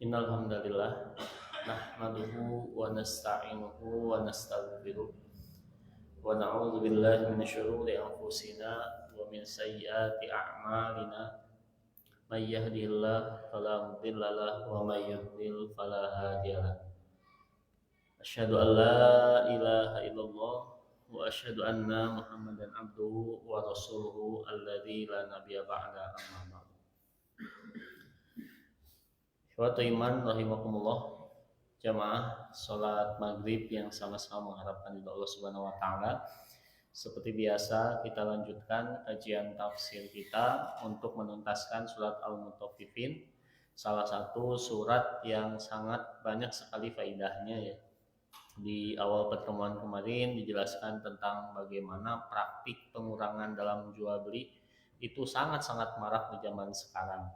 Innal hamdalillah nahmaduhu wa nasta'inuhu wa nastaghfiruh wa na'udzu billahi min syururi anfusina wa min sayyiati a'malina may yahdihillahu fala mudilla lahu wa may yudlil fala hadiyalah. Asyhadu an la ilaha illallah wa asyhadu anna Muhammadan abduhu wa rasuluhu alladzi la nabiyya ba'da amma ba'd. Suatu iman rahimakumullah, jamaah sholat maghrib yang sama-sama mengharapkan ridho Allah Subhanahu Wa Taala. Seperti biasa kita lanjutkan kajian tafsir kita untuk menuntaskan surat Al-Mutaffifin, salah satu surat yang sangat banyak sekali faidahnya ya. Di awal pertemuan kemarin dijelaskan tentang bagaimana praktik pengurangan dalam jual beli itu sangat-sangat marak di zaman sekarang.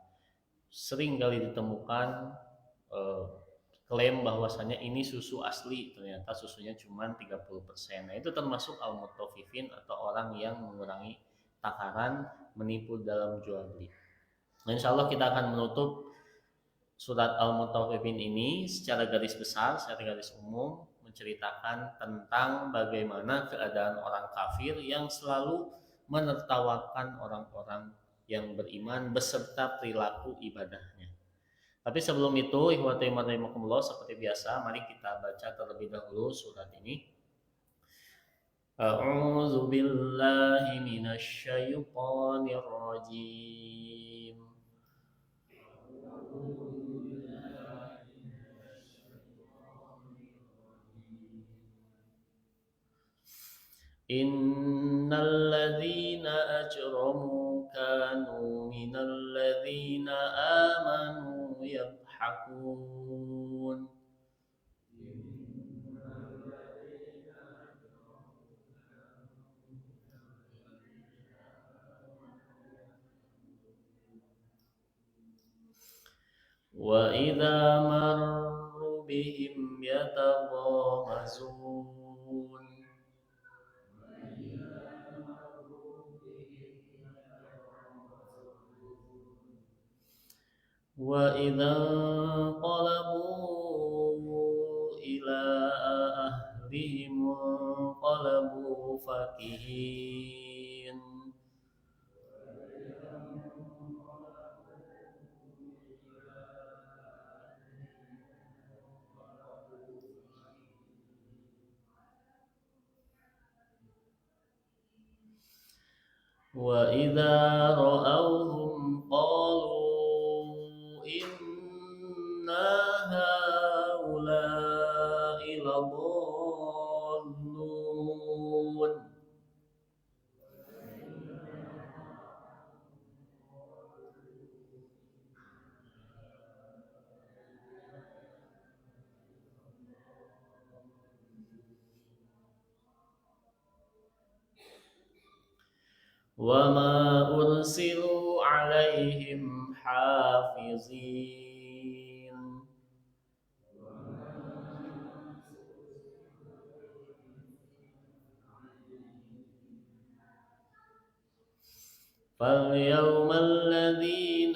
Sering kali ditemukan eh, klaim bahwasanya ini susu asli, ternyata susunya cuma 30%. Nah, itu termasuk al-mutaffifin atau orang yang mengurangi takaran, menipu dalam jual beli. Nah, insya Allah kita akan menutup surat al-mutaffifin ini secara garis besar, secara garis umum menceritakan tentang bagaimana keadaan orang kafir yang selalu menertawakan orang-orang yang beriman beserta perilaku ibadahnya. Tapi sebelum itu, ikhwati rahimakumullah, seperti biasa, mari kita baca terlebih dahulu surat ini. A'udzu billahi minasy syaithanir rajim. Innal ladzina ajramu kanu minal ladzina amanu yadhakun. Wa idza marru bihim yataghamazun. Wa idza qalabu ila ahlihim qalabu fakihin. Wa idza ra'awhum qalu inna haula'i ladallun. Wa ma ursilu alaihim hafizin. فاليوم الذين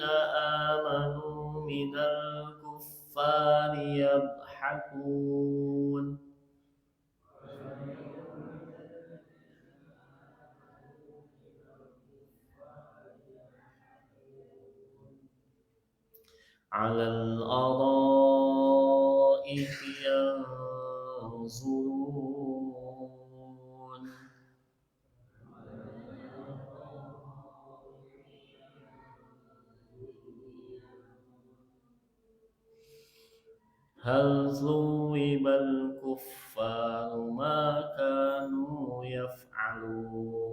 آمنوا من الكفار يضحكون. على الأرائك ينظرون. هل ثوب الكفار ما كانوا يفعلون.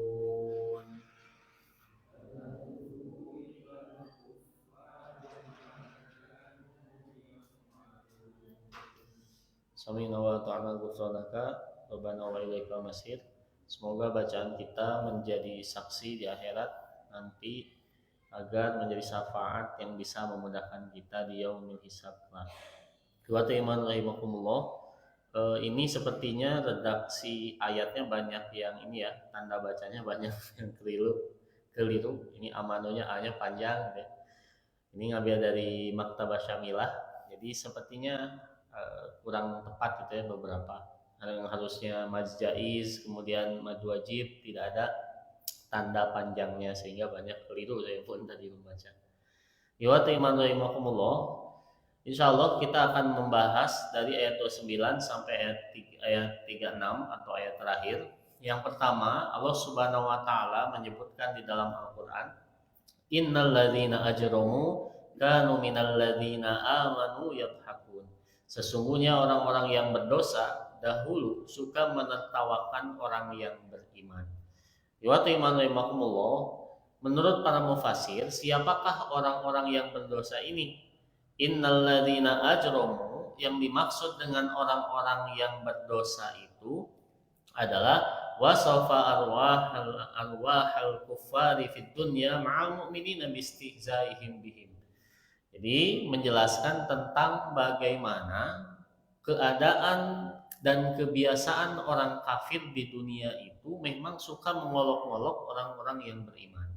Sami wa ta'ala ghufranaka rabbana wa ilaikal masir. Semoga bacaan kita menjadi saksi di akhirat nanti agar menjadi syafaat yang bisa memudahkan kita di yaumil hisab. Wa iman rahimakumullah. Ini sepertinya redaksi ayatnya banyak yang ini ya, tanda bacanya banyak yang keliru. Ini amanonya A-nya panjang ya. Ini ngambil dari Maktabah Syamilah. Jadi sepertinya kurang tepat gitu ya beberapa. Yang harusnya mad jaiz kemudian mad wajib tidak ada tanda panjangnya sehingga banyak keliru saya pun tadi membaca. Ya iman rahimakumullah. Insyaallah kita akan membahas dari ayat 29 sampai ayat 36 atau ayat terakhir. Yang pertama, Allah Subhanahu wa taala menyebutkan di dalam Al-Qur'an, innal ladzina ajramu kanu minal ladzina amanu yadhakun. Sesungguhnya orang-orang yang berdosa dahulu suka menertawakan orang yang beriman. Ya iman rahimakumullah. Menurut para mufasir, siapakah orang-orang yang berdosa ini? Innal ladzina ajramu, yang dimaksud dengan orang-orang yang berdosa itu adalah wasafa arwahal kuffari fid dunya ma'al mu'minina bistihzaihim bihim. Jadi menjelaskan tentang bagaimana keadaan dan kebiasaan orang kafir di dunia itu memang suka mengolok-olok orang-orang yang beriman.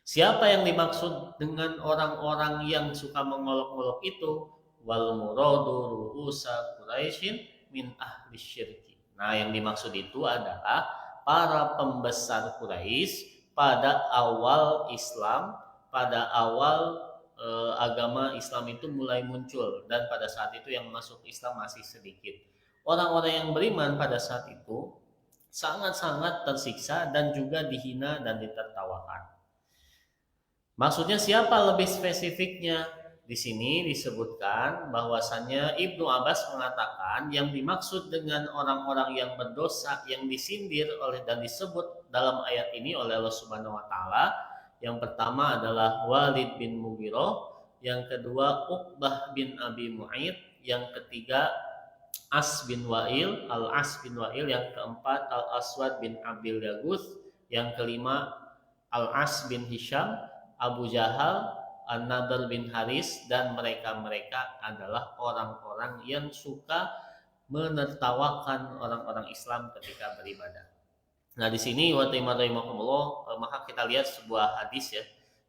Siapa yang dimaksud dengan orang-orang yang suka mengolok-olok itu? Wal muradu ru'usa Quraisyin min ahli syirki. Nah, yang dimaksud itu adalah para pembesar Quraisy pada awal Islam, pada awal agama Islam itu mulai muncul, dan pada saat itu yang masuk Islam masih sedikit. Orang-orang yang beriman pada saat itu sangat-sangat tersiksa dan juga dihina dan ditertawakan. Maksudnya siapa lebih spesifiknya? Di sini disebutkan bahwasannya Ibnu Abbas mengatakan yang dimaksud dengan orang-orang yang berdosa yang disindir oleh dan disebut dalam ayat ini oleh Allah Subhanahu wa taala, yang pertama adalah Walid bin Mughirah, yang kedua Uqbah bin Abi Mu'aid, yang ketiga As bin Wa'il, Al-As bin Wa'il, yang keempat Al-Aswad bin Abil Yaguth, yang kelima Al-As bin Hisham, Abu Jahal, An-Nadr bin Haris, dan mereka-mereka adalah orang-orang yang suka menertawakan orang-orang Islam ketika beribadah. Nah, di sini wa rahimakumullah, maka kita lihat sebuah hadis ya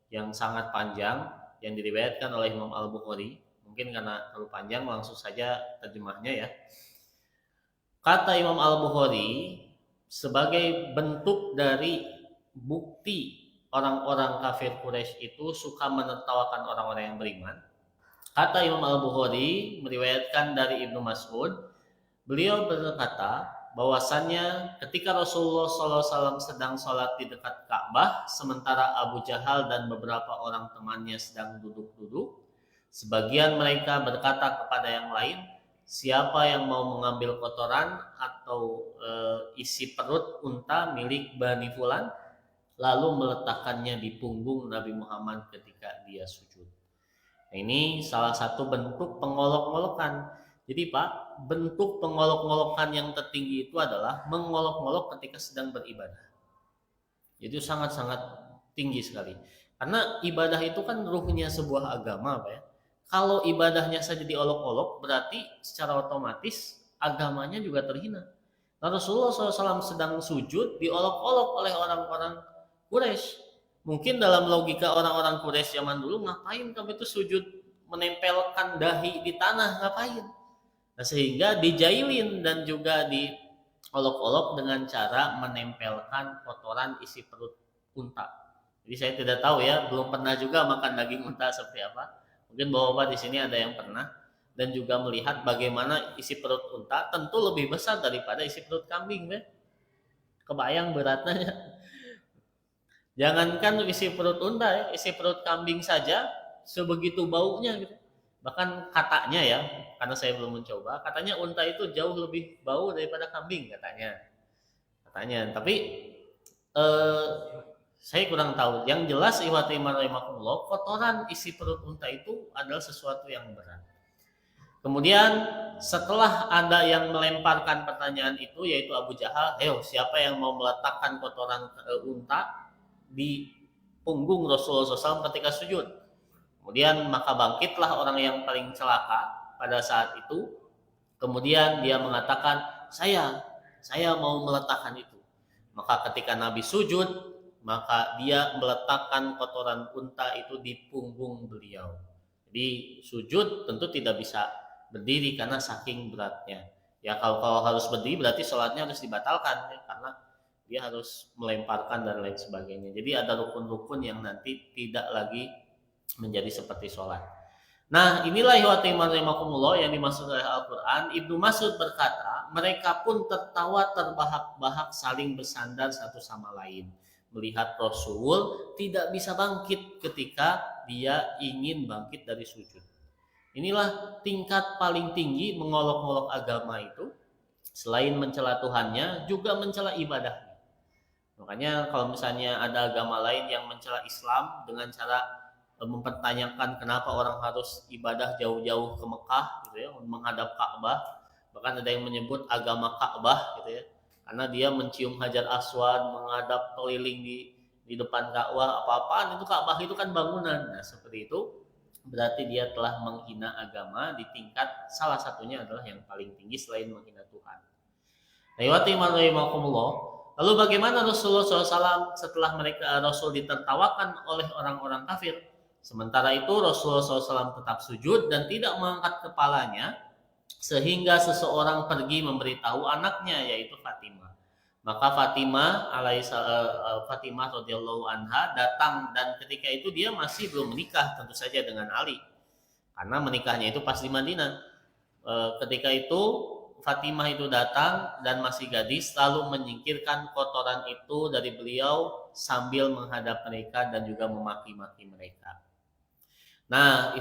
yang sangat panjang yang diriwayatkan oleh Imam Al-Bukhari. Mungkin karena terlalu panjang langsung saja terjemahnya ya. Kata Imam Al-Bukhari, sebagai bentuk dari bukti orang-orang kafir Quraisy itu suka menertawakan orang-orang yang beriman. Kata Imam Al-Bukhari meriwayatkan dari Ibnu Mas'ud, beliau berkata bahwasannya ketika Rasulullah SAW sedang sholat di dekat Ka'bah, sementara Abu Jahal dan beberapa orang temannya sedang duduk-duduk, sebagian mereka berkata kepada yang lain, siapa yang mau mengambil kotoran atau isi perut unta milik Bani Fulan, lalu meletakkannya di punggung Nabi Muhammad ketika dia sujud. Nah, ini salah satu bentuk pengolok-ngolokan. Jadi Pak, bentuk pengolok-ngolokan yang tertinggi itu adalah mengolok-ngolok ketika sedang beribadah. Itu sangat-sangat tinggi sekali. Karena ibadah itu kan ruhnya sebuah agama, Pak ya. Kalau ibadahnya saja diolok-olok, berarti secara otomatis agamanya juga terhina. Nah, Rasulullah SAW sedang sujud diolok-olok oleh orang-orang Quraisy. Mungkin dalam logika orang-orang Quraisy zaman dulu, ngapain kamu itu sujud menempelkan dahi di tanah, ngapain? Nah, sehingga dijailin dan juga diolok-olok dengan cara menempelkan kotoran isi perut unta. Jadi saya tidak tahu ya, belum pernah juga makan daging unta seperti apa. Mungkin bapak-bapak di sini ada yang pernah dan juga melihat bagaimana isi perut unta tentu lebih besar daripada isi perut kambing, ya. Kebayang beratnya. Jangankan isi perut unta ya, isi perut kambing saja sebegitu baunya gitu. Bahkan katanya ya, karena saya belum mencoba, katanya unta itu jauh lebih bau daripada kambing katanya. Tapi saya kurang tahu. Yang jelas ihwati rahimakumullah, kotoran isi perut unta itu adalah sesuatu yang berat. Kemudian setelah ada yang melemparkan pertanyaan itu, yaitu Abu Jahal, siapa yang mau meletakkan kotoran unta di punggung Rasulullah SAW ketika sujud? Kemudian maka bangkitlah orang yang paling celaka pada saat itu. Kemudian dia mengatakan, saya mau meletakkan itu. Maka ketika Nabi sujud, maka dia meletakkan kotoran unta itu di punggung beliau. Jadi sujud tentu tidak bisa berdiri karena saking beratnya. Ya kalau harus berdiri berarti sholatnya harus dibatalkan ya, karena dia harus melemparkan dan lain sebagainya. Jadi ada rukun-rukun yang nanti tidak lagi menjadi seperti sholat. Nah, inilah yang dimaksud oleh Al-Quran. Ibnu Mas'ud berkata, mereka pun tertawa terbahak-bahak saling bersandar satu sama lain. Melihat Rasul tidak bisa bangkit ketika dia ingin bangkit dari sujud. Inilah tingkat paling tinggi mengolok-olok agama itu. Selain mencela Tuhannya, juga mencela ibadahnya. Makanya kalau misalnya ada agama lain yang mencela Islam dengan cara mempertanyakan kenapa orang harus ibadah jauh-jauh ke Mekah gitu ya, menghadap Ka'bah, bahkan ada yang menyebut agama Ka'bah gitu ya, karena dia mencium Hajar Aswad, menghadap keliling di depan Ka'bah, apa-apaan itu Ka'bah itu kan bangunan. Nah, seperti itu berarti dia telah menghina agama di tingkat salah satunya adalah yang paling tinggi selain menghina Tuhan. Lalu bagaimana Rasulullah SAW setelah Rasul ditertawakan oleh orang-orang kafir? Sementara itu Rasulullah SAW tetap sujud dan tidak mengangkat kepalanya sehingga seseorang pergi memberitahu anaknya yaitu Fatimah. Maka Fatimah radhiyallahu anha datang dan ketika itu dia masih belum menikah tentu saja dengan Ali. Karena menikahnya itu pas di Madinah. Ketika itu Fatimah itu datang dan masih gadis lalu menyingkirkan kotoran itu dari beliau sambil menghadap mereka dan juga memaki-maki mereka. Nah,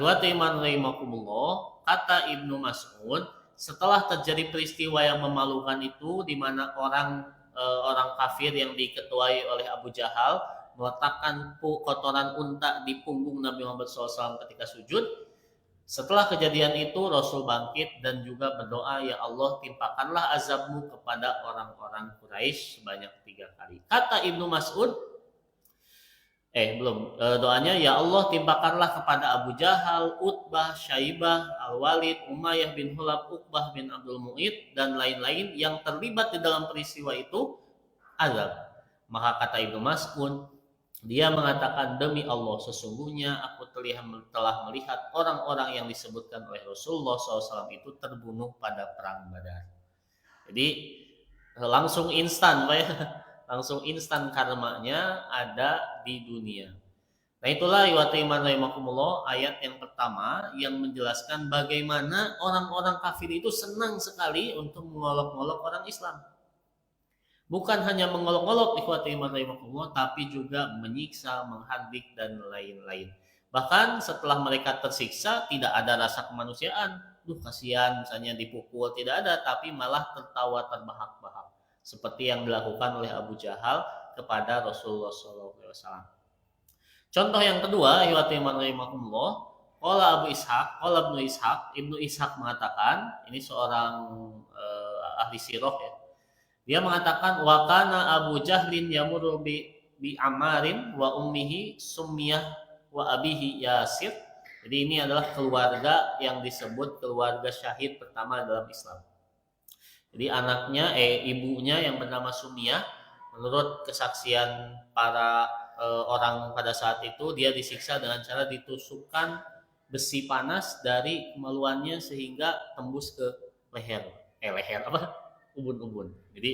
kata Ibnu Mas'ud, setelah terjadi peristiwa yang memalukan itu di mana orang kafir yang diketuai oleh Abu Jahal meletakkan kotoran unta di punggung Nabi Muhammad SAW ketika sujud. Setelah kejadian itu Rasul bangkit dan juga berdoa, ya Allah timpakanlah azabmu kepada orang-orang Quraisy sebanyak 3 kali. Kata Ibnu Mas'ud, doanya, ya Allah timpakanlah kepada Abu Jahal, Utbah, Syaibah, Al-Walid, Umayyah bin Hulab, Uqbah bin Abdul Mu'id dan lain-lain yang terlibat di dalam peristiwa itu azab. Maka kata Ibnu Mas'ud, dia mengatakan, demi Allah sesungguhnya aku telah melihat orang-orang yang disebutkan oleh Rasulullah SAW itu terbunuh pada perang Badar. Jadi langsung instan Pak ya. Langsung instan karmanya ada di dunia. Nah itulah ayat yang pertama yang menjelaskan bagaimana orang-orang kafir itu senang sekali untuk mengolok-olok orang Islam. Bukan hanya mengolok-olok tapi juga menyiksa, menghardik dan lain-lain. Bahkan setelah mereka tersiksa tidak ada rasa kemanusiaan. Kasihan misalnya dipukul, tidak ada, tapi malah tertawa terbahak-bahak. Seperti yang dilakukan oleh Abu Jahal kepada Rasulullah SAW. Contoh yang kedua, Ibnu Ishaq mengatakan, ini seorang ahli sirah ya. Dia mengatakan, wa kana Abu Jahlin yamurru bi Ammarin wa ummihi Summiyah wa abihi Yasir. Jadi ini adalah keluarga yang disebut keluarga syahid pertama dalam Islam. Jadi ibunya yang bernama Summiyah, menurut kesaksian para orang pada saat itu, dia disiksa dengan cara ditusukkan besi panas dari kemaluannya sehingga tembus ke ubun-ubun. Jadi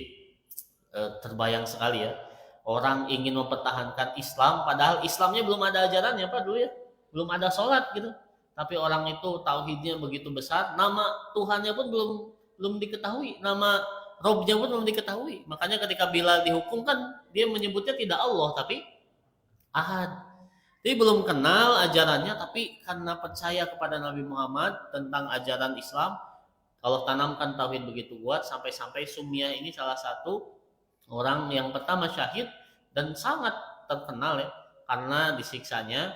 terbayang sekali ya, orang ingin mempertahankan Islam padahal Islamnya belum ada ajarannya Pak dulu ya, belum ada sholat gitu, tapi orang itu tauhidnya begitu besar, nama Tuhannya pun belum diketahui, nama Robnya pun belum diketahui. Makanya ketika Bilal dihukum kan dia menyebutnya tidak Allah tapi Ahad. Jadi belum kenal ajarannya, tapi karena percaya kepada Nabi Muhammad tentang ajaran Islam, Allah tanamkan tauhid begitu kuat sampai-sampai Summiyah ini salah satu orang yang pertama syahid dan sangat terkenal ya, karena disiksanya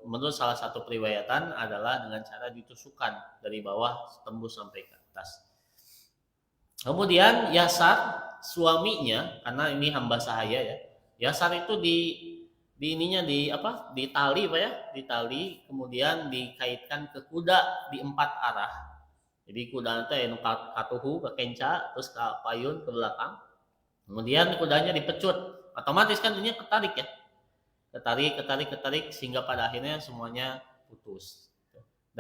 menurut salah satu periwayatan adalah dengan cara ditusukkan dari bawah tembus sampai ke atas. Kemudian Yasar suaminya, karena ini hamba sahaya ya, Yasar itu ditali Pak ya, ditali kemudian dikaitkan ke kuda di 4 arah. Jadi kuda itu katuhu ke kenca, terus ke payun ke belakang. Kemudian kudanya dipecut, otomatis kan ini ketarik ya, ketarik sehingga pada akhirnya semuanya putus.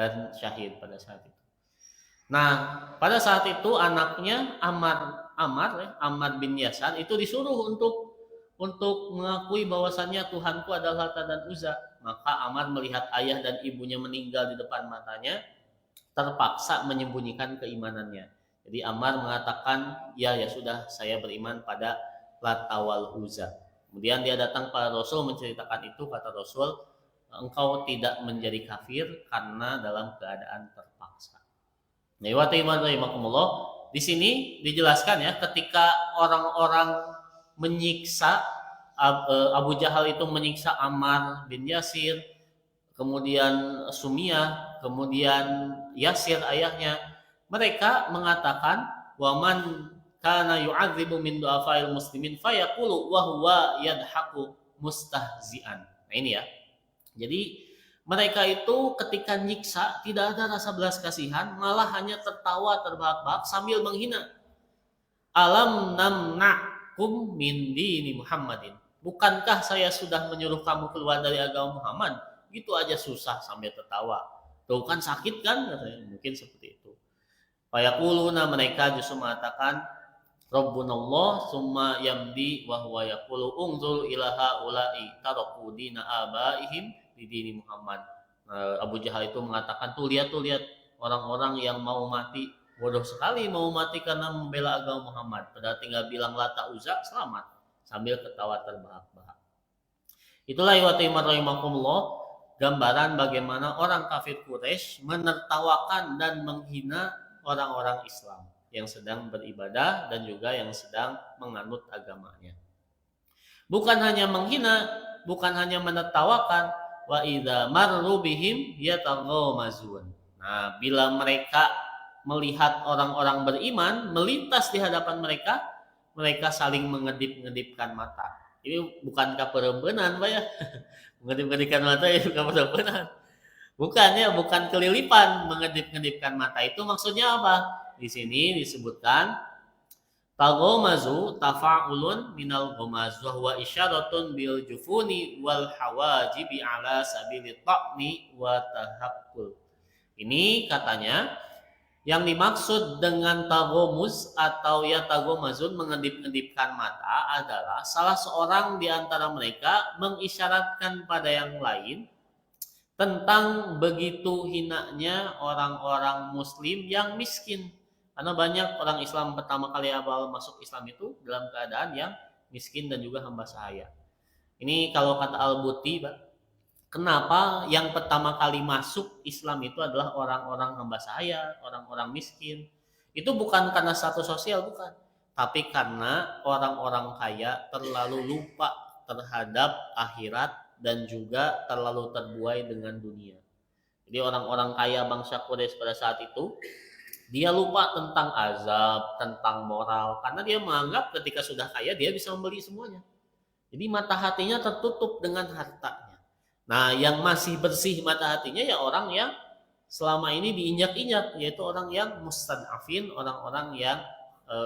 dan syahid pada saat itu. Nah, pada saat itu anaknya Ammar bin Yasar itu disuruh untuk mengakui bahwasannya Tuhanku adalah Lata dan Uzza. Maka Ammar melihat ayah dan ibunya meninggal di depan matanya, terpaksa menyembunyikan keimanannya. Jadi Ammar mengatakan, ya sudah, saya beriman pada Lata wal Uzza. Kemudian dia datang pada Rasul menceritakan itu. Kata Rasul, engkau tidak menjadi kafir karena dalam keadaan terpaksa. Di sini dijelaskan ya, ketika orang-orang menyiksa Abu Jahal itu menyiksa Ammar bin Yasir, kemudian Sumiyah, kemudian Yasir ayahnya, mereka mengatakan waman kana yu'adzibu min du'afail muslimin fayaqulu wa huwa yadhaku mustahzian. Nah ini ya. Jadi mereka itu ketika nyiksa tidak ada rasa belas kasihan, malah hanya tertawa terbahak-bahak sambil menghina. Alam namna'kum min dini Muhammadin. Bukankah saya sudah menyuruh kamu keluar dari agama Muhammad? Gitu aja susah sambil tertawa. Tuh kan sakit kan? Mungkin seperti itu. Fayaquluna, mereka justru mengatakan Rabbunallah summa yamdi wa huwa yaqulu unzur ila haula'i taraku dina abaihim di dini Muhammad. Abu Jahal itu mengatakan, tuh lihat orang-orang yang mau mati, bodoh sekali mau mati karena membela agama Muhammad, padahal tinggal bilang Lata Uzza selamat, sambil ketawa terbahak-bahak. Itulah rahimakumullah, gambaran bagaimana orang kafir Quraisy menertawakan dan menghina orang-orang Islam yang sedang beribadah dan juga yang sedang menganut agamanya. Bukan hanya menghina, bukan hanya menertawakan, wa idza marru bihim yataghamazun. Nah, bila mereka melihat orang-orang beriman melintas di hadapan mereka, mereka saling mengedip-ngedipkan mata. Ini bukankah perempuan, Pak ya? Mengedip-ngedipkan mata ya bukan perempuan. Bukan kelilipan, mengedip-ngedipkan mata. Itu maksudnya apa? Di sini disebutkan tagomazu tafa'ulun minal gomaz wa huwa isyaratun bil jufuni wal hawajibi ala sabili ta'ni wa tahakkul. Ini katanya yang dimaksud dengan tagomuz atau ya tagomazun, mengedip-ngedipkan mata, adalah salah seorang di antara mereka mengisyaratkan pada yang lain tentang begitu hinanya orang-orang muslim yang miskin. Karena banyak orang Islam pertama kali awal masuk Islam itu dalam keadaan yang miskin dan juga hamba sahaya. Ini kalau kata Al-Buti, kenapa yang pertama kali masuk Islam itu adalah orang-orang hamba sahaya, orang-orang miskin? Itu bukan karena status sosial, bukan. Tapi karena orang-orang kaya terlalu lupa terhadap akhirat dan juga terlalu terbuai dengan dunia. Jadi orang-orang kaya bangsa Quraisy pada saat itu, dia lupa tentang azab, tentang moral, karena dia menganggap ketika sudah kaya dia bisa membeli semuanya. Jadi mata hatinya tertutup dengan hartanya. Nah, yang masih bersih mata hatinya ya orang yang selama ini diinjak-injak, yaitu orang yang mustad'afin, orang-orang yang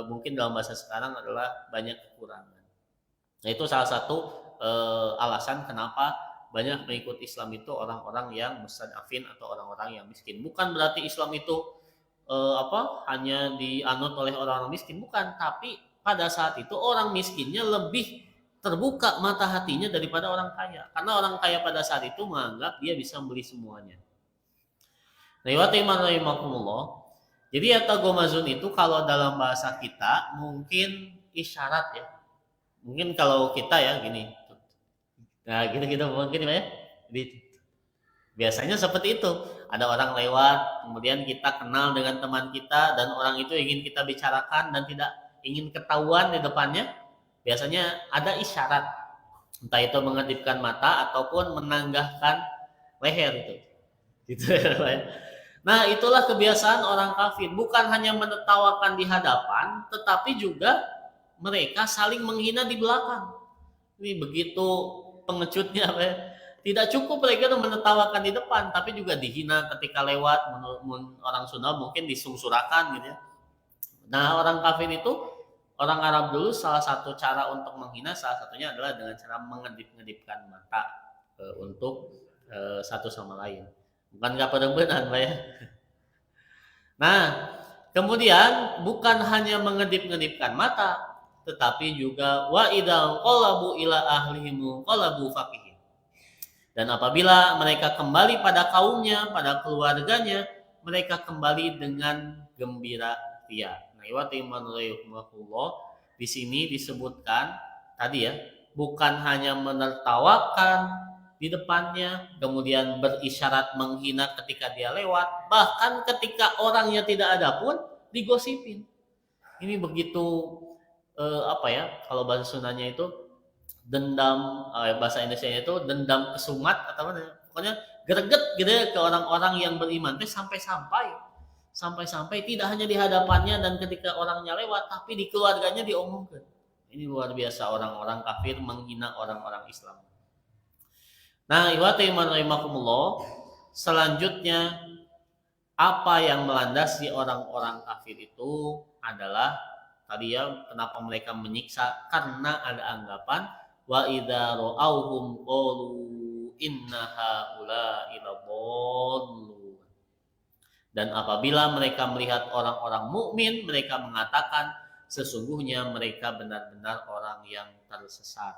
mungkin dalam bahasa sekarang adalah banyak kekurangan. Nah, itu salah satu alasan kenapa banyak mengikut Islam itu orang-orang yang mustad'afin atau orang-orang yang miskin. Bukan berarti Islam itu hanya dianut oleh orang-orang miskin, bukan, tapi pada saat itu orang miskinnya lebih terbuka mata hatinya daripada orang kaya, karena orang kaya pada saat itu menganggap dia bisa membeli semuanya. Jadi yatagomazun itu kalau dalam bahasa kita mungkin isyarat ya, mungkin kalau kita ya gini, nah gitu mungkin ya. Jadi biasanya seperti itu. Ada orang lewat, kemudian kita kenal dengan teman kita dan orang itu ingin kita bicarakan dan tidak ingin ketahuan di depannya. Biasanya ada isyarat, entah itu mengedipkan mata ataupun menanggahkan leher itu. Gitu ya. Nah, itulah kebiasaan orang kafir, bukan hanya menertawakan di hadapan, tetapi juga mereka saling menghina di belakang. Ini begitu pengecutnya, Pak. Tidak cukup mereka menertawakan di depan, tapi juga dihina ketika lewat. Menurut orang Sunda mungkin disungsurakan gitu ya. Nah, orang kafir itu, orang Arab dulu salah satu cara untuk menghina salah satunya adalah dengan cara mengedip-ngedipkan mata untuk satu sama lain. Bukan nggak benar-benar, Pak ya. Nah, kemudian bukan hanya mengedip-ngedipkan mata, tetapi juga wa idza qalabu ila ahlihim qalabu faqihin. Dan apabila mereka kembali pada kaumnya, pada keluarganya, mereka kembali dengan gembira ria. Nah, di sini disebutkan tadi ya, bukan hanya menertawakan di depannya, kemudian berisyarat menghina ketika dia lewat, bahkan ketika orangnya tidak ada pun digosipin. Ini begitu apa ya? Kalau bahasa Sundanya itu dendam, bahasa Indonesia itu dendam kesumat atau mana? Pokoknya greget gitu ya ke orang-orang yang beriman teh sampai tidak hanya di hadapannya dan ketika orangnya lewat, tapi di keluarganya diomongkan. Ini luar biasa orang-orang kafir menghina orang-orang Islam. Nah, selanjutnya apa yang melandasi orang-orang kafir itu adalah tadi ya, kenapa mereka menyiksa, karena ada anggapan wa idza ra'awhum qalu inna haula'i ladallun. Dan apabila mereka melihat orang-orang mukmin, mereka mengatakan sesungguhnya mereka benar-benar orang yang tersesat.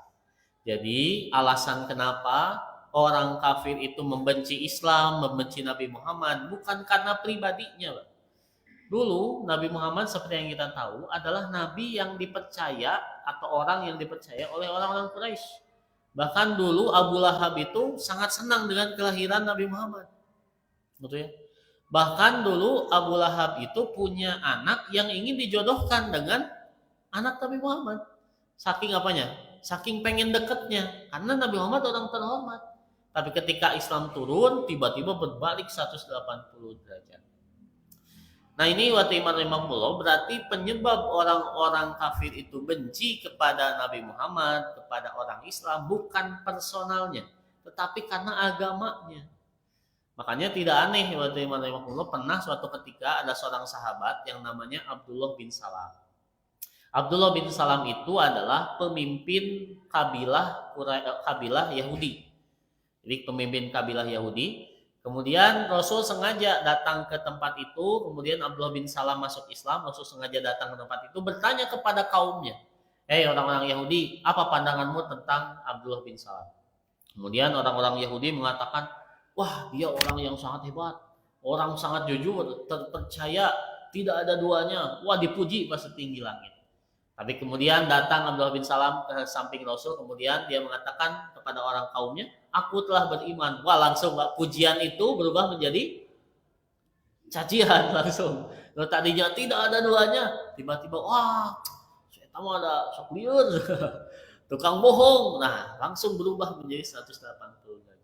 Jadi alasan kenapa orang kafir itu membenci Islam, membenci Nabi Muhammad bukan karena pribadinya. Dulu Nabi Muhammad seperti yang kita tahu adalah Nabi yang dipercaya atau orang yang dipercaya oleh orang-orang Quraisy. Bahkan dulu Abu Lahab itu sangat senang dengan kelahiran Nabi Muhammad. Betul ya? Bahkan dulu Abu Lahab itu punya anak yang ingin dijodohkan dengan anak Nabi Muhammad. Saking apanya? Saking pengen deketnya. Karena Nabi Muhammad orang terhormat. Tapi ketika Islam turun, tiba-tiba berbalik 180 derajat. Nah ini berarti penyebab orang-orang kafir itu benci kepada Nabi Muhammad, kepada orang Islam, bukan personalnya, tetapi karena agamanya. Makanya tidak aneh pernah suatu ketika ada seorang sahabat yang namanya Abdullah bin Salam. Abdullah bin Salam itu adalah pemimpin kabilah Yahudi. Jadi pemimpin kabilah Yahudi. Kemudian Rasul sengaja datang ke tempat itu, kemudian Abdullah bin Salam masuk Islam, Rasul sengaja datang ke tempat itu bertanya kepada kaumnya, orang-orang Yahudi, apa pandanganmu tentang Abdullah bin Salam? Kemudian orang-orang Yahudi mengatakan, wah dia orang yang sangat hebat, orang sangat jujur, terpercaya, tidak ada duanya, wah dipuji pas setinggi langit. Tapi kemudian datang Abdullah bin Salam ke samping Rasul, kemudian dia mengatakan kepada orang kaumnya, aku telah beriman. Wah langsung pujian itu berubah menjadi cacian langsung. Kalau tadinya tidak ada duanya, tiba-tiba wah saya tahu ada sok liur, tukang bohong. Nah langsung berubah menjadi 180 derajat.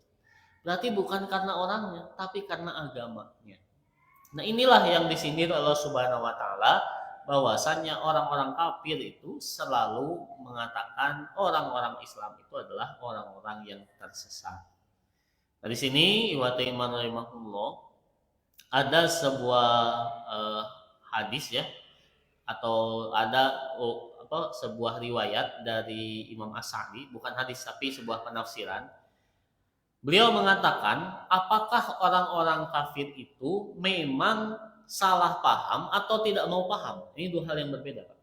Berarti bukan karena orangnya, tapi karena agamanya. Nah inilah yang disindir Allah Subhanahu Wa Taala, bahwasannya orang-orang kafir itu selalu mengatakan orang-orang Islam itu adalah orang-orang yang tersesat. Nah, di sini ada sebuah hadis ya, atau ada sebuah riwayat dari Imam As-Sa'di, bukan hadis tapi sebuah penafsiran. Beliau mengatakan, apakah orang-orang kafir itu memang salah paham atau tidak mau paham? Ini dua hal yang berbeda, Pak.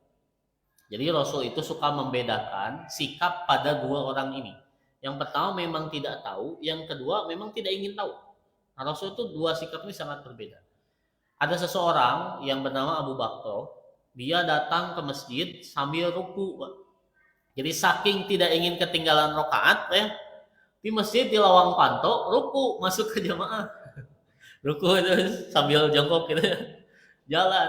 Jadi Rasul itu suka membedakan sikap pada dua orang ini. Yang pertama memang tidak tahu, yang kedua memang tidak ingin tahu. Nah, Rasul itu dua sikap ini sangat berbeda. Ada seseorang yang bernama Abu Bakr, dia datang ke masjid sambil ruku, Pak. Jadi saking tidak ingin ketinggalan rakaat ya, di masjid di lawang panto ruku masuk ke jamaah. Ruku itu sambil jongkok gitu jalan.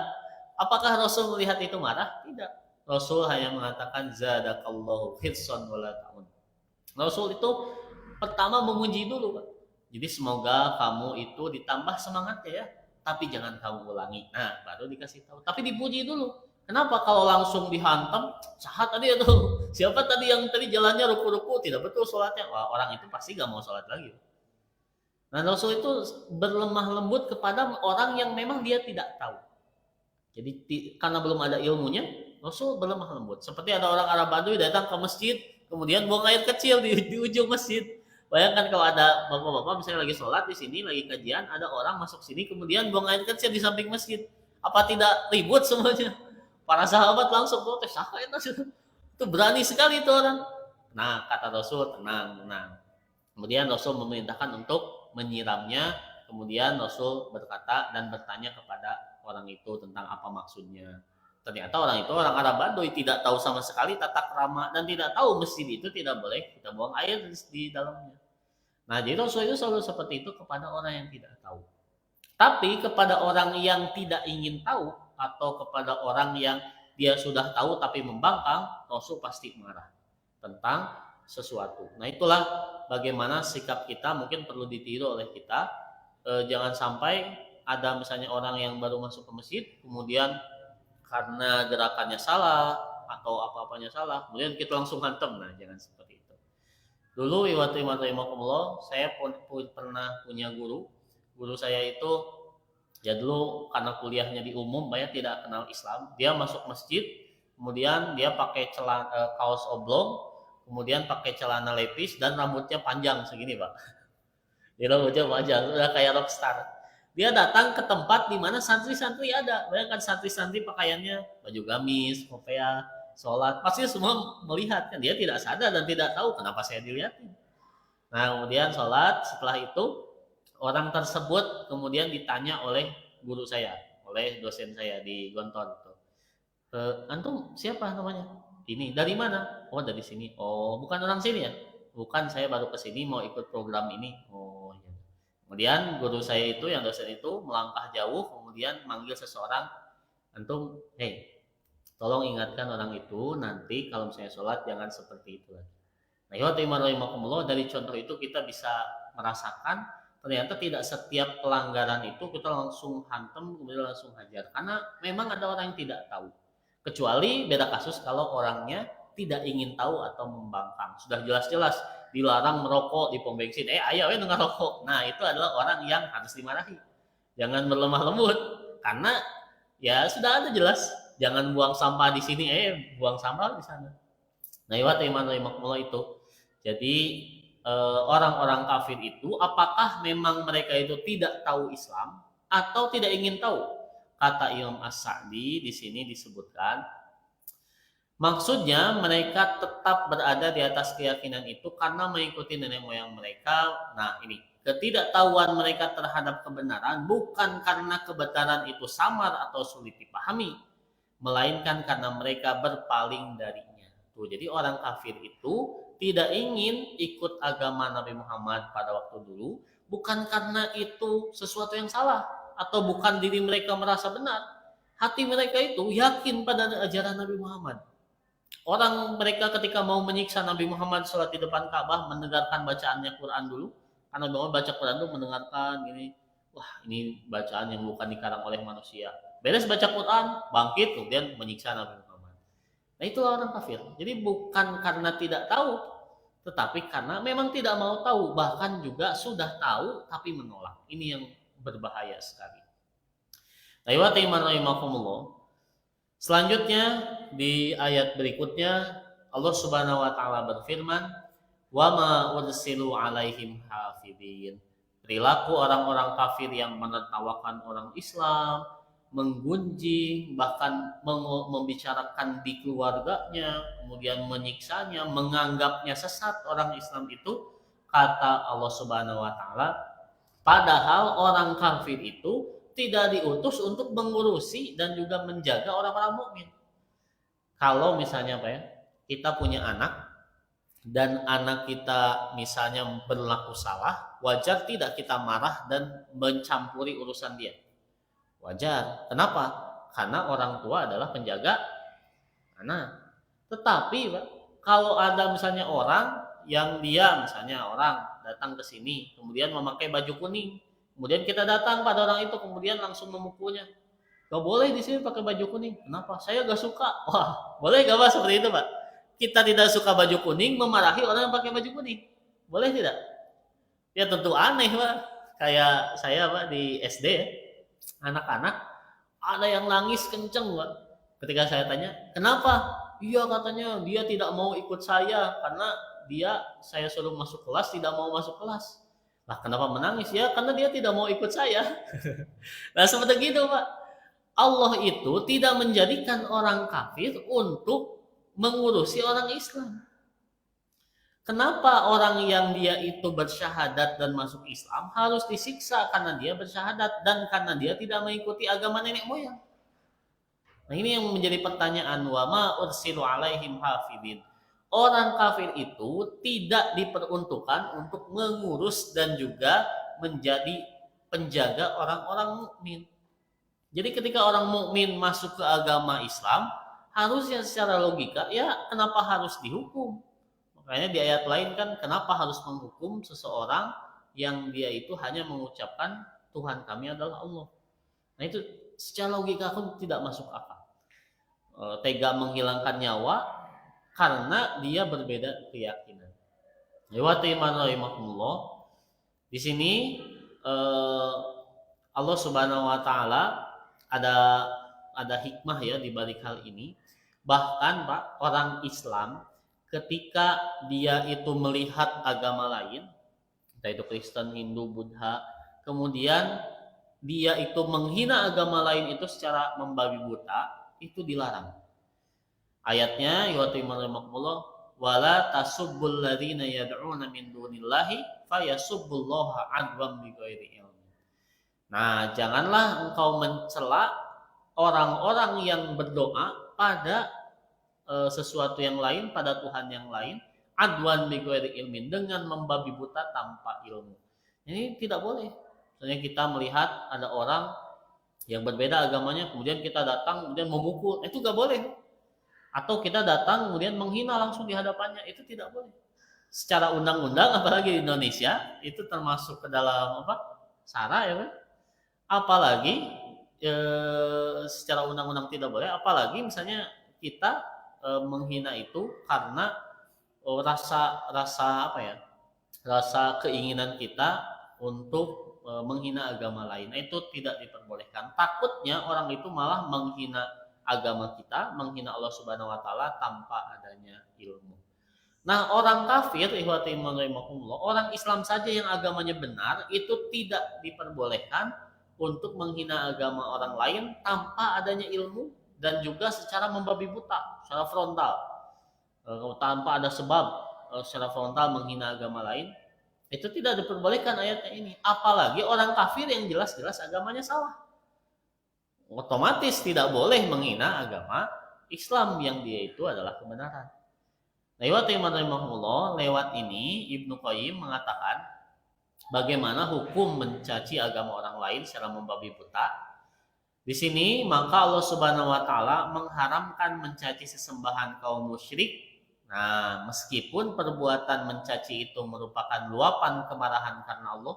Apakah Rasul melihat itu marah? Tidak. Rasul hanya mengatakan zadakallahu hirsan wala ta'un. Rasul itu pertama memuji dulu, Pak. Jadi semoga kamu itu ditambah semangatnya ya, tapi jangan kamu ulangi. Nah, baru dikasih tahu. Tapi dipuji dulu. Kenapa kalau langsung dihantam? Sahat tadi itu. Siapa tadi yang tadi jalannya ruku-ruku tidak betul sholatnya? Wah, orang itu pasti gak mau sholat lagi. Nah, Rasul itu berlemah lembut kepada orang yang memang dia tidak tahu. Jadi karena belum ada ilmunya, Rasul berlemah lembut. Seperti ada orang Arab Badui datang ke masjid, kemudian buang air kecil di ujung masjid. Bayangkan kalau ada bapak-bapak misalnya lagi sholat di sini, lagi kajian, ada orang masuk sini kemudian buang air kecil di samping masjid. Apa tidak ribut semuanya? Para sahabat langsung protes, itu berani sekali itu orang. Nah, kata Rasul, tenang, tenang. Kemudian Rasul memerintahkan untuk menyiramnya. Kemudian Rasul berkata dan bertanya kepada orang itu tentang apa maksudnya. Ternyata orang itu orang Arab Baduy, tidak tahu sama sekali tata krama dan tidak tahu masjid itu tidak boleh kita buang air di dalamnya. Nah, jadi Rasul itu selalu seperti itu kepada orang yang tidak tahu. Tapi kepada orang yang tidak ingin tahu atau kepada orang yang dia sudah tahu tapi membangkang, Rasul pasti marah tentang sesuatu. Nah, itulah bagaimana sikap kita mungkin perlu ditiru oleh kita. Jangan sampai ada misalnya orang yang baru masuk ke masjid, kemudian karena gerakannya salah atau apa-apanya salah, kemudian kita langsung hantem. Nah, jangan seperti itu. Dulu saya pernah punya guru saya itu ya dulu karena kuliahnya di umum, banyak tidak kenal Islam. Dia masuk masjid, kemudian dia pakai kaos oblong, kemudian pakai celana lepis dan rambutnya panjang segini, Pak. Dia rambutnya panjang, udah kayak rockstar. Dia datang ke tempat di mana santri-santri ada. Bayangkan santri-santri pakaiannya baju gamis, kopea, sholat. Pasti semua melihat kan. Dia tidak sadar dan tidak tahu kenapa saya dilihatin. Nah, kemudian sholat. Setelah itu orang tersebut kemudian ditanya oleh guru saya, oleh dosen saya di Gontor. Antum siapa namanya? Ini. Dari mana? Oh, dari sini. Oh, bukan orang sini ya? Bukan, saya baru kesini mau ikut program ini. Oh, ya. Kemudian guru saya itu, yang dosen itu melangkah jauh, kemudian manggil seseorang, antum, tolong ingatkan orang itu nanti kalau misalnya sholat jangan seperti itu lagi. Nah, dari contoh itu kita bisa merasakan ternyata tidak setiap pelanggaran itu kita langsung hantem kemudian langsung hajar, karena memang ada orang yang tidak tahu. Kecuali beda kasus kalau orangnya tidak ingin tahu atau membangkang. Sudah jelas-jelas dilarang merokok di pom bensin. Ayo dengar rokok. Nah, itu adalah orang yang harus dimarahi. Jangan berlemah lembut, karena ya sudah ada jelas. Jangan buang sampah di sini, buang sampah di sana. Nah, itu. Jadi orang-orang kafir itu, apakah memang mereka itu tidak tahu Islam atau tidak ingin tahu? Kata Imam As-Sa'di di sini disebutkan, maksudnya mereka tetap berada di atas keyakinan itu karena mengikuti nenek moyang mereka. Nah, ini ketidaktahuan mereka terhadap kebenaran bukan karena kebenaran itu samar atau sulit dipahami, melainkan karena mereka berpaling darinya. Tuh, jadi orang kafir itu tidak ingin ikut agama Nabi Muhammad pada waktu dulu bukan karena itu sesuatu yang salah atau bukan diri mereka merasa benar. Hati mereka itu yakin pada ajaran Nabi Muhammad. Orang mereka ketika mau menyiksa Nabi Muhammad sholat di depan Ka'bah, mendengarkan bacaannya Quran dulu, karena bahwa baca Quran itu mendengarkan gini, wah ini bacaan yang bukan dikarang oleh manusia. Beres baca Quran, bangkit kemudian menyiksa Nabi Muhammad. Nah, itulah orang kafir. Jadi bukan karena tidak tahu, tetapi karena memang tidak mau tahu, bahkan juga sudah tahu tapi menolak. Ini yang berbahaya sekali. Selanjutnya di ayat berikutnya Allah Subhanahu wa taala berfirman, "Wa ma ursilu 'alaihim hafidin." Perilaku orang-orang kafir yang menertawakan orang Islam, menggunjing, bahkan membicarakan di keluarganya, kemudian menyiksanya, menganggapnya sesat orang Islam itu, kata Allah Subhanahu wa taala, padahal orang kafir itu tidak diutus untuk mengurusi dan juga menjaga orang-orang mukmin. Kalau misalnya kita punya anak dan anak kita misalnya berlaku salah, wajar tidak kita marah dan mencampuri urusan dia? Wajar. Kenapa? Karena orang tua adalah penjaga anak. Tetapi kalau ada misalnya orang yang dia misalnya orang datang ke sini kemudian memakai baju kuning, kemudian kita datang pada orang itu kemudian langsung memukulnya. Gak boleh di sini pakai baju kuning. Kenapa? Saya gak suka. Wah, boleh gak Pak seperti itu Pak? Kita tidak suka baju kuning memarahi orang yang pakai baju kuning. Boleh tidak? Ya tentu aneh Pak. Kayak saya Pak di SD anak-anak ada yang nangis kenceng Pak. Ketika saya tanya, kenapa? Iya katanya dia tidak mau ikut saya karena saya suruh masuk kelas tidak mau masuk kelas. Lah kenapa menangis? Ya karena dia tidak mau ikut saya. Nah seperti itu Pak. Allah itu tidak menjadikan orang kafir untuk mengurusi orang Islam. Kenapa orang yang dia itu bersyahadat dan masuk Islam harus disiksa karena dia bersyahadat dan karena dia tidak mengikuti agama nenek moyang? Nah ini yang menjadi pertanyaan, wa ma ursilu alaihim hafidin. Orang kafir itu tidak diperuntukkan untuk mengurus dan juga menjadi penjaga orang-orang mukmin. Jadi ketika orang mukmin masuk ke agama Islam, harusnya secara logika ya kenapa harus dihukum? Makanya di ayat lain kan kenapa harus menghukum seseorang yang dia itu hanya mengucapkan Tuhan kami adalah Allah. Nah itu secara logika pun tidak masuk akal. Tega menghilangkan nyawa karena dia berbeda keyakinan. Lewat iman rahimahullah. Di sini Allah Subhanahu wa taala ada hikmah ya di balik hal ini. Bahkan Pak, orang Islam ketika dia itu melihat agama lain, entah itu Kristen, Hindu, Buddha, kemudian dia itu menghina agama lain itu secara membabi buta, itu dilarang. Ayatnya yu'timanullah wala tasubbul ladzina yad'una min dunillahi fayasubbullaha adwan bighairi ilm. Nah, janganlah engkau mencela orang-orang yang berdoa pada sesuatu yang lain, pada Tuhan yang lain, adwan bighairi ilmin, dengan membabi buta tanpa ilmu. Ini tidak boleh. Misalnya kita melihat ada orang yang berbeda agamanya, kemudian kita datang kemudian memukul, itu tidak boleh. Atau kita datang kemudian menghina langsung di hadapannya, itu tidak boleh. Secara undang-undang apalagi di Indonesia itu termasuk ke dalam SARA ya Pak. Apalagi secara undang-undang tidak boleh, apalagi misalnya kita menghina itu karena rasa keinginan kita untuk menghina agama lain. Nah, itu tidak diperbolehkan. Takutnya orang itu malah menghina agama kita, menghina Allah Subhanahu wa taala tanpa adanya ilmu. Nah, orang kafir, orang Islam saja yang agamanya benar itu tidak diperbolehkan untuk menghina agama orang lain tanpa adanya ilmu dan juga secara membabi buta, secara frontal, tanpa ada sebab, secara frontal menghina agama lain, itu tidak diperbolehkan ayatnya ini. Apalagi orang kafir yang jelas-jelas agamanya salah, otomatis tidak boleh menghina agama Islam yang dia itu adalah kebenaran. Lewat ini Ibnu Qayyim mengatakan bagaimana hukum mencaci agama orang lain secara membabi buta. Di sini maka Allah Subhanahu wa taala mengharamkan mencaci sesembahan kaum musyrik. Nah, meskipun perbuatan mencaci itu merupakan luapan kemarahan karena Allah,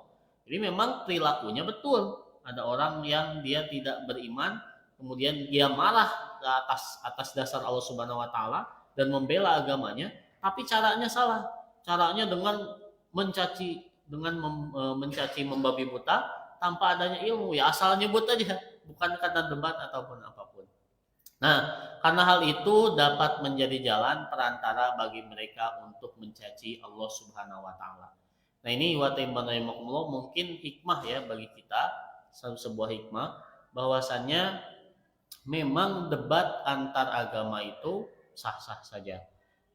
jadi memang perilakunya betul. Ada orang yang dia tidak beriman, kemudian dia marah atas dasar Allah Subhanahu wa taala dan membela agamanya, tapi caranya salah. Caranya dengan mencaci membabi buta tanpa adanya ilmu, ya asal nyebut aja, bukan karena debat ataupun apapun. Nah, karena hal itu dapat menjadi jalan perantara bagi mereka untuk mencaci Allah Subhanahu wa taala. Nah, ini mungkin hikmah ya bagi kita, sebuah hikmah bahwasannya memang debat antar agama itu sah-sah saja.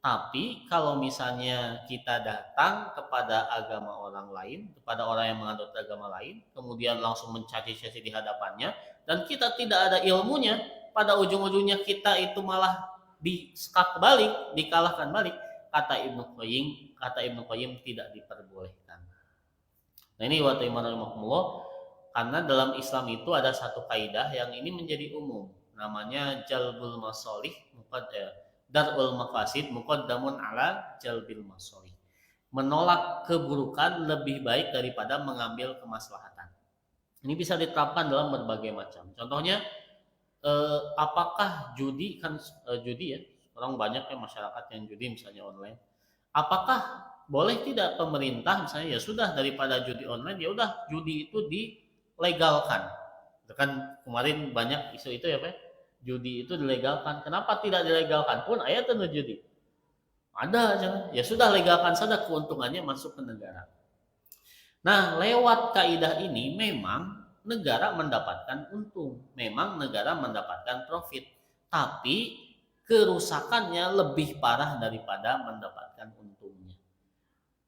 Tapi kalau misalnya kita datang kepada agama orang lain, kepada orang yang menganut agama lain, kemudian langsung mencaci-caci di hadapannya, dan kita tidak ada ilmunya, pada ujung-ujungnya kita itu malah disekat balik, dikalahkan balik, kata Ibnu Qayyim tidak diperbolehkan. Nah ini rahimahullah, karena dalam Islam itu ada satu kaidah yang ini menjadi umum, namanya jalbul masalih darul mafasid muqaddamun ala jalbil masalih. Menolak keburukan lebih baik daripada mengambil kemaslahatan. Ini bisa diterapkan dalam berbagai macam. Contohnya apakah judi ya, orang banyak ya masyarakat yang judi misalnya online. Apakah boleh tidak pemerintah misalnya ya sudah daripada judi online ya udah judi itu dilegalkan. Itu kan kemarin banyak isu itu ya Pak. Judi itu dilegalkan. Kenapa tidak dilegalkan pun ayat tentang judi? Ada aja. Ya sudah, legalkan saja, keuntungannya masuk ke negara. Nah, lewat kaidah ini memang negara mendapatkan untung, memang negara mendapatkan profit, tapi kerusakannya lebih parah daripada mendapatkan untungnya.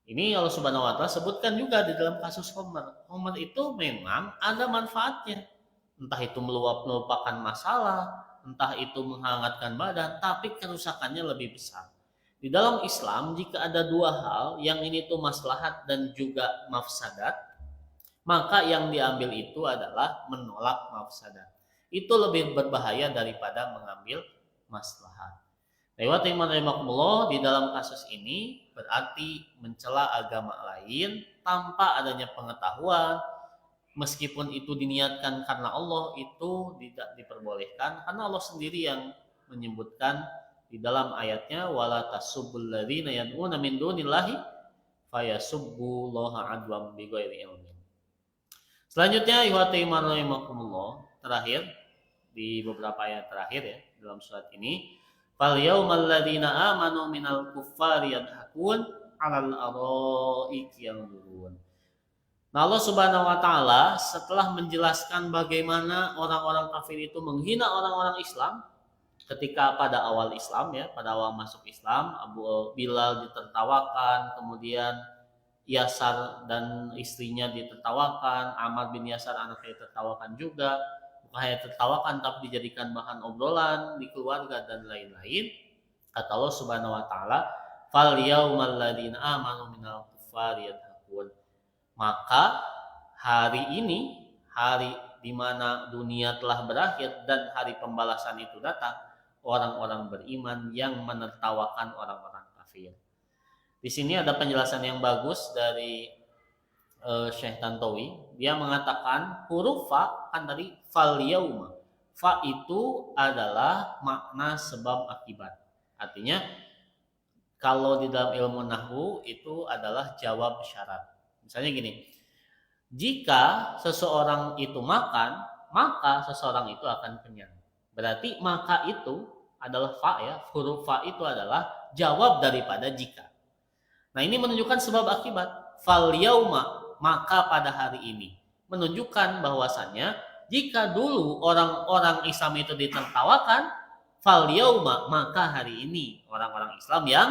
Ini Allah Subhanahu wa taala sebutkan juga di dalam kasus Homer. Homer itu memang ada manfaatnya. Entah itu melupakan masalah, entah itu menghangatkan badan, tapi kerusakannya lebih besar. Di dalam Islam, jika ada dua hal, yang ini tuh maslahat dan juga mafsadat, maka yang diambil itu adalah menolak mafsadat. Itu lebih berbahaya daripada mengambil maslahat. Lewat iman rahimakumullah, di dalam kasus ini berarti mencela agama lain tanpa adanya pengetahuan, meskipun itu diniatkan karena Allah, itu tidak diperbolehkan karena Allah sendiri yang menyebutkan di dalam ayatnya, wala tasubbul ladzina yad'una min dunillahi fayasubbullaha adwam bighairi ilmin. Selanjutnya ihwati iman rahimakumullah, terakhir di beberapa ayat terakhir ya dalam surat ini, fal yaumal ladzina amanu minal kuffari yadhakun 'alal araiki yanzurun. Nah, Allah Subhanahu wa taala setelah menjelaskan bagaimana orang-orang kafir itu menghina orang-orang Islam ketika pada awal Islam ya, pada awal masuk Islam, Abu Bilal ditertawakan, kemudian Yasar dan istrinya ditertawakan, Ammar bin Yasar anaknya ditertawakan juga, bukan hanya tertawakan tapi dijadikan bahan obrolan di keluarga dan lain-lain. Kata Allah Subhanahu wa taala, "Fal yaumal ladzina amanu minal kuffari yadhakun." Maka hari ini, hari di mana dunia telah berakhir dan hari pembalasan itu datang, orang-orang beriman yang menertawakan orang-orang kafir. Di sini ada penjelasan yang bagus dari Syekh Tantowi. Dia mengatakan huruf fa kan tadi fal yauma. Fa itu adalah makna sebab akibat. Artinya kalau di dalam ilmu nahwu itu adalah jawab syarat. Misalnya gini, jika seseorang itu makan, maka seseorang itu akan kenyang. Berarti maka itu adalah fa ya, huruf fa itu adalah jawab daripada jika. Nah, ini menunjukkan sebab akibat. Fal yauma, maka pada hari ini. Menunjukkan bahwasannya jika dulu orang-orang Islam itu ditertawakan, fal yauma, maka hari ini orang-orang Islam yang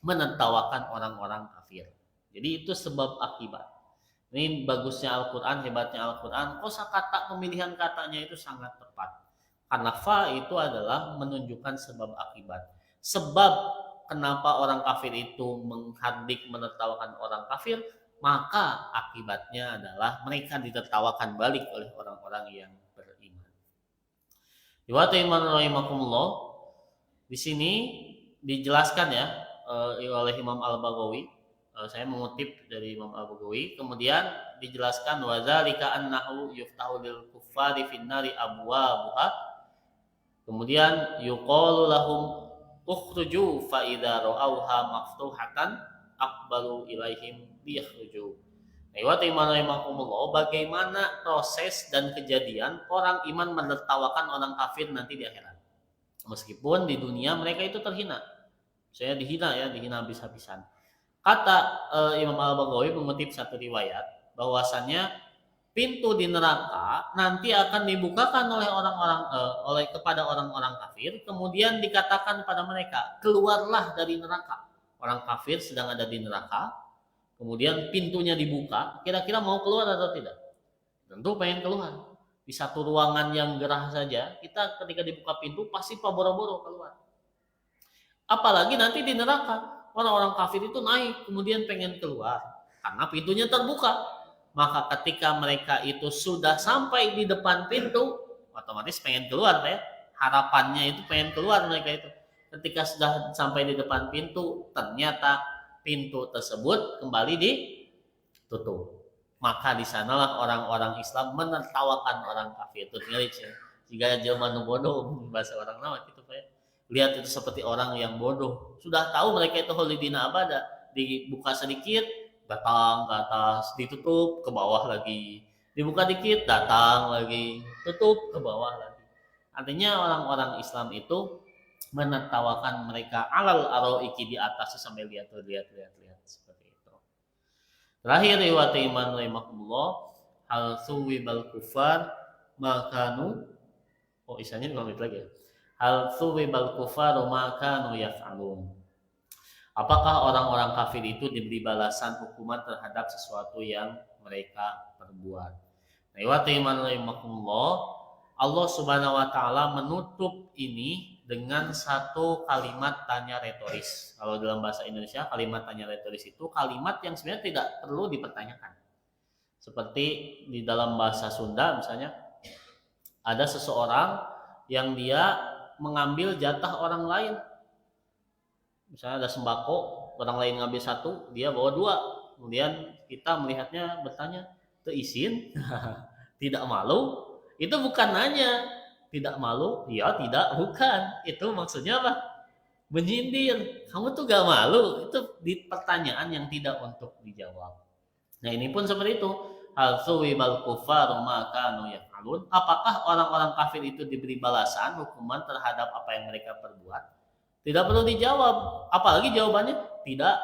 menertawakan orang-orang kafir. Jadi itu sebab akibat. Ini bagusnya Al-Quran, hebatnya Al-Quran. Kosakata pemilihan katanya itu sangat tepat. Karena fa itu adalah menunjukkan sebab akibat. Sebab kenapa orang kafir itu menghardik menertawakan orang kafir, maka akibatnya adalah mereka ditertawakan balik oleh orang-orang yang beriman. Wa iman rahimakumullah. Di sini dijelaskan ya oleh Imam Al-Baghawi. Saya mengutip dari Imam Al-Baghawi, kemudian dijelaskan wa dzalika annahu yuftahu lil kuffari finnari abwabuha, kemudian yuqalu lahum ukhruju fa idza ra'awha maftuhatan aqbalu ilaihim liyakhruju. Lewat iman rahimakumullah, bagaimana proses dan kejadian orang iman menertawakan orang kafir nanti di akhirat. Meskipun di dunia mereka itu terhina. Saya dihina ya, dihina habis-habisan. Kata Imam Al-Baghawi mengutip satu riwayat bahwasannya pintu di neraka nanti akan dibukakan oleh orang-orang kepada orang-orang kafir, kemudian dikatakan pada mereka, keluarlah dari neraka. Orang kafir sedang ada di neraka, kemudian pintunya dibuka, kira-kira mau keluar atau tidak? Tentu pengen keluar. Di satu ruangan yang gerah saja, kita ketika dibuka pintu pasti boro-boro keluar. Apalagi nanti di neraka. Orang-orang kafir itu naik, kemudian pengen keluar karena pintunya terbuka. Maka ketika mereka itu sudah sampai di depan pintu, otomatis pengen keluar ya. Harapannya itu pengen keluar mereka itu. Ketika sudah sampai di depan pintu, ternyata pintu tersebut kembali ditutup. Maka di sanalah orang-orang Islam menertawakan orang kafir. Itu ngelik ya. Jika zaman bodoh bahasa orang nama gitu Pak. Lihat itu seperti orang yang bodoh. Sudah tahu mereka itu khalidina abada. Dibuka sedikit, datang ke atas, ditutup ke bawah lagi. Dibuka dikit, datang lagi, tutup ke bawah lagi. Artinya orang-orang Islam itu menertawakan mereka alal araiki di atas sambil lihat seperti itu. Terakhir riwayat Iman rahimakumullah, hal suwibal kufar makanu, oh isanya kalau lagi ya. Hal suwibal kufar makanu yaf'alun. Apakah orang-orang kafir itu diberi balasan hukuman terhadap sesuatu yang mereka perbuat? Riwayat Iman rahimakumullah, Allah Subhanahu wa taala menutup ini dengan satu kalimat tanya retoris. Kalau dalam bahasa Indonesia, kalimat tanya retoris itu kalimat yang sebenarnya tidak perlu dipertanyakan. Seperti di dalam bahasa Sunda misalnya, ada seseorang yang dia mengambil jatah orang lain. Misalnya ada sembako, orang lain ngambil satu, dia bawa dua. Kemudian kita melihatnya bertanya, "Teu-izin?" Tidak malu? Itu bukan nanya. Tidak malu? Ya tidak, bukan. Itu maksudnya apa? Menyindir. Kamu tuh gak malu? Itu di pertanyaan yang tidak untuk dijawab. Nah ini pun seperti itu. Hal suwibal kufaru ma kanu yaf'alun. Apakah orang-orang kafir itu diberi balasan hukuman terhadap apa yang mereka perbuat? Tidak perlu dijawab. Apalagi jawabannya tidak.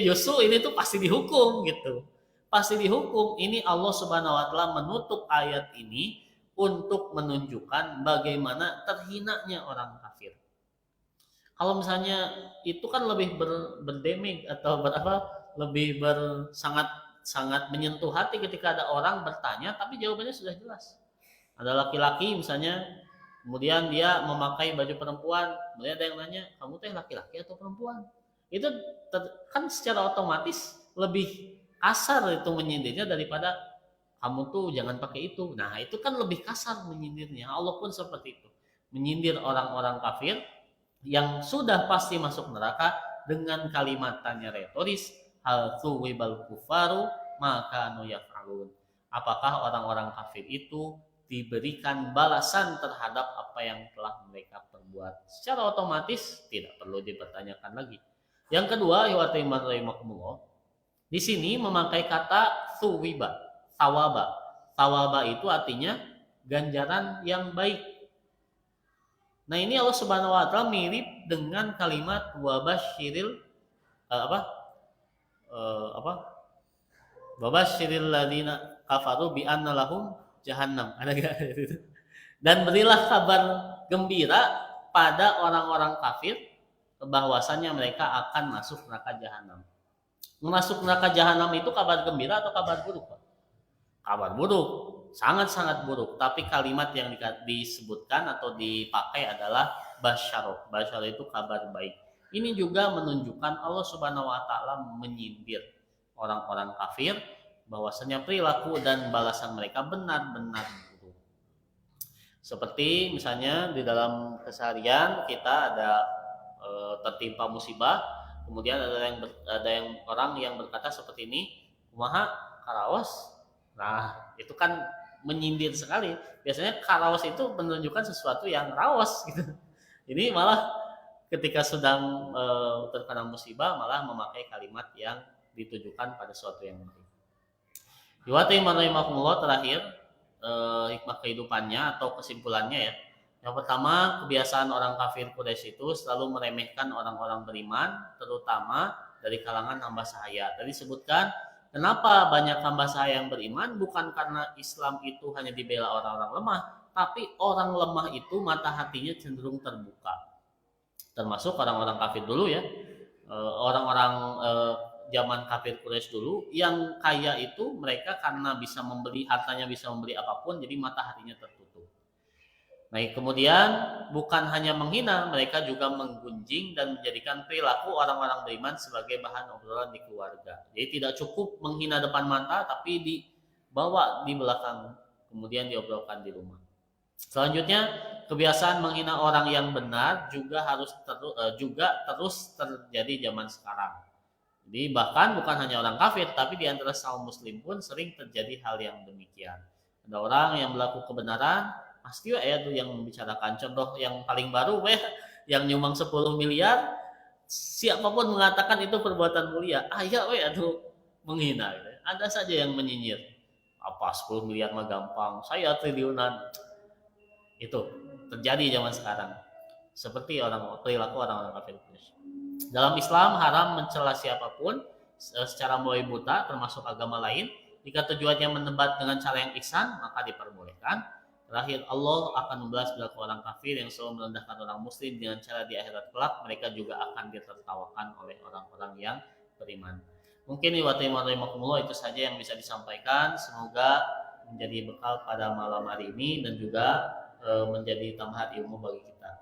Justru ini tuh pasti dihukum gitu. Pasti dihukum. Ini Allah Subhanahu wa taala menutup ayat ini untuk menunjukkan bagaimana terhinanya orang kafir. Kalau misalnya itu kan lebih berdamage atau lebih sangat menyentuh hati ketika ada orang bertanya tapi jawabannya sudah jelas. Ada laki-laki misalnya, kemudian dia memakai baju perempuan, kemudian ada yang nanya, kamu teh laki-laki atau perempuan? Itu kan secara otomatis lebih kasar itu menyindirnya daripada kamu tuh jangan pakai itu. Nah itu kan lebih kasar menyindirnya. Allah pun seperti itu, menyindir orang-orang kafir yang sudah pasti masuk neraka dengan kalimat tanya retoris, hal tuwibal kufaru maka nu yaf'alun. Apakah orang-orang kafir itu diberikan balasan terhadap apa yang telah mereka perbuat? Secara otomatis tidak perlu dipertanyakan lagi. Yang kedua, iman rahimakumullah, di sini memakai kata thuwiba, thawaba. Thawaba itu artinya ganjaran yang baik. Nah ini Allah Subhanahu wa taala mirip dengan kalimat wabasyiril wabasyiril ladina kafaru bi anna lahum jahannam. Ada enggak itu? Dan berilah kabar gembira pada orang-orang kafir bahwasanya mereka akan masuk neraka jahanam. Masuk neraka jahanam itu kabar gembira atau kabar buruk, Pak? Kabar buruk, sangat-sangat buruk. Tapi kalimat yang disebutkan atau dipakai adalah basyaro. Basyaro itu kabar baik. Ini juga menunjukkan Allah Subhanahu wa taala menyindir orang-orang kafir bahwasanya perilaku dan balasan mereka benar-benar buruk. Seperti misalnya di dalam keseharian kita ada tertimpa musibah, kemudian ada yang orang yang berkata seperti ini, kumaha karaos. Nah itu kan menyindir sekali. Biasanya karaos itu menunjukkan sesuatu yang raos gitu. Ini malah ketika sedang terkena musibah malah memakai kalimat yang ditujukan pada sesuatu yang baik. Riwayat Imam rahimahullah terakhir, hikmah kehidupannya atau kesimpulannya ya. Yang pertama, kebiasaan orang kafir Quraisy itu selalu meremehkan orang-orang beriman, terutama dari kalangan hamba sahaya. Tadi disebutkan, kenapa banyak hamba sahaya yang beriman? Bukan karena Islam itu hanya dibela orang-orang lemah, tapi orang lemah itu mata hatinya cenderung terbuka. Termasuk orang-orang kafir dulu ya, orang-orang zaman kafir Quraisy dulu, yang kaya itu mereka karena bisa membeli, hartanya bisa membeli apapun, jadi mata hatinya tertutup. Nah kemudian bukan hanya menghina, mereka juga menggunjing dan menjadikan perilaku orang-orang beriman sebagai bahan obrolan di keluarga. Jadi tidak cukup menghina depan mata, tapi dibawa di belakang, kemudian diobrolkan di rumah. Selanjutnya, kebiasaan menghina orang yang benar juga terus terjadi zaman sekarang. Jadi bahkan bukan hanya orang kafir, tapi di antara kaum muslim pun sering terjadi hal yang demikian. Ada orang yang berlaku kebenaran, pasti ya tuh yang membicarakan. Contoh yang paling baru yang nyumbang 10 miliar, siapapun mengatakan itu perbuatan mulia, aduh menghina gitu. Ada saja yang menyinyir, apa 10 miliar mah gampang, saya triliunan. Itu terjadi zaman sekarang. seperti perilaku orang-orang kafir Quraisy. Dalam Islam haram mencela siapapun secara mulai buta, termasuk agama lain. Jika tujuannya menebat dengan cara yang ihsan, maka diperbolehkan. Terakhir, Allah akan membalas perilaku orang kafir yang selalu merendahkan orang muslim dengan cara di akhirat kelak mereka juga akan ditertawakan oleh orang-orang yang beriman. Mungkin itu saja yang bisa disampaikan. Semoga menjadi bekal pada malam hari ini dan juga menjadi tambahan ilmu bagi kita.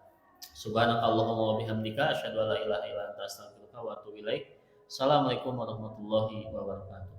Subhanakallahumma wa bihamdika asyhadu an la ilaha illa anta astaghfiruka wa atubu ilaik. Assalamualaikum warahmatullahi wabarakatuh.